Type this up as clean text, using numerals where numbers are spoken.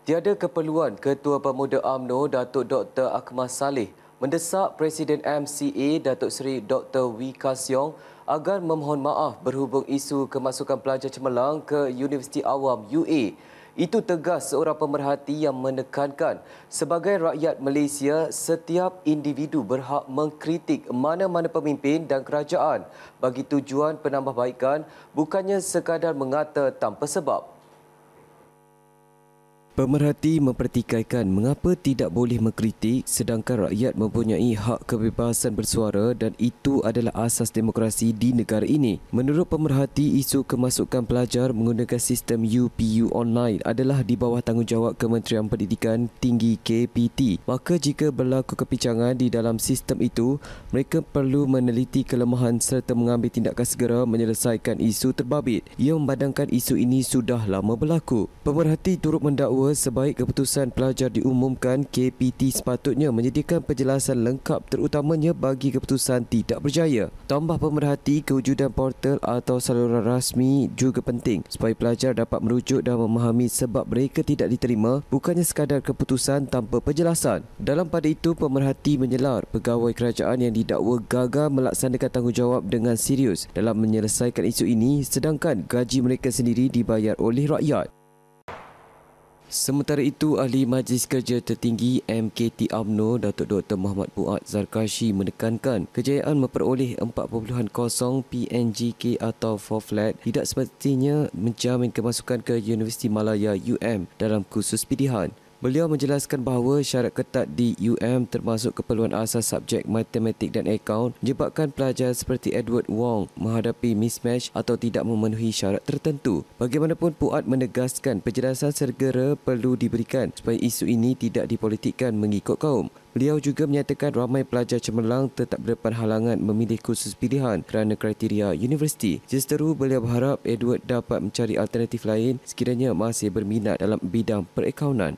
Tiada keperluan Ketua Pemuda UMNO Datuk Dr. Akmal Saleh mendesak Presiden MCA Datuk Seri Dr. Wee Ka Siong agar memohon maaf berhubung isu kemasukan pelajar cemerlang ke Universiti Awam UA. Itu tegas seorang pemerhati yang menekankan sebagai rakyat Malaysia, setiap individu berhak mengkritik mana-mana pemimpin dan kerajaan bagi tujuan penambahbaikan, bukannya sekadar mengata tanpa sebab. Pemerhati mempertikaikan mengapa tidak boleh mengkritik sedangkan rakyat mempunyai hak kebebasan bersuara dan itu adalah asas demokrasi di negara ini. Menurut pemerhati, isu kemasukan pelajar menggunakan sistem UPU online adalah di bawah tanggungjawab Kementerian Pendidikan Tinggi KPT. Maka jika berlaku kepincangan di dalam sistem itu, mereka perlu meneliti kelemahan serta mengambil tindakan segera menyelesaikan isu terbabit. Ia memandangkan isu ini sudah lama berlaku. Pemerhati turut mendakwa sebaik keputusan pelajar diumumkan, KPT sepatutnya menyediakan penjelasan lengkap terutamanya bagi keputusan tidak berjaya. Tambah pemerhati, kewujudan portal atau saluran rasmi juga penting supaya pelajar dapat merujuk dan memahami sebab mereka tidak diterima, bukannya sekadar keputusan tanpa penjelasan. Dalam pada itu, pemerhati menyelar pegawai kerajaan yang didakwa gagal melaksanakan tanggungjawab dengan serius dalam menyelesaikan isu ini sedangkan gaji mereka sendiri dibayar oleh rakyat. Sementara itu, Ahli Majlis Kerja Tertinggi MKT UMNO Datuk Dr. Muhammad Fuad Zarkashi menekankan kejayaan memperoleh 4.0 PNGK atau 4 flat tidak semestinya menjamin kemasukan ke Universiti Malaya UM dalam kursus pilihan. Beliau menjelaskan bahawa syarat ketat di UM termasuk keperluan asas subjek matematik dan akaun menyebabkan pelajar seperti Edward Wong menghadapi mismatch atau tidak memenuhi syarat tertentu. Bagaimanapun, Fuad menegaskan penjelasan segera perlu diberikan supaya isu ini tidak dipolitikkan mengikut kaum. Beliau juga menyatakan ramai pelajar cemerlang tetap berdepan halangan memilih kursus pilihan kerana kriteria universiti. Justeru, beliau berharap Edward dapat mencari alternatif lain sekiranya masih berminat dalam bidang perakaunan.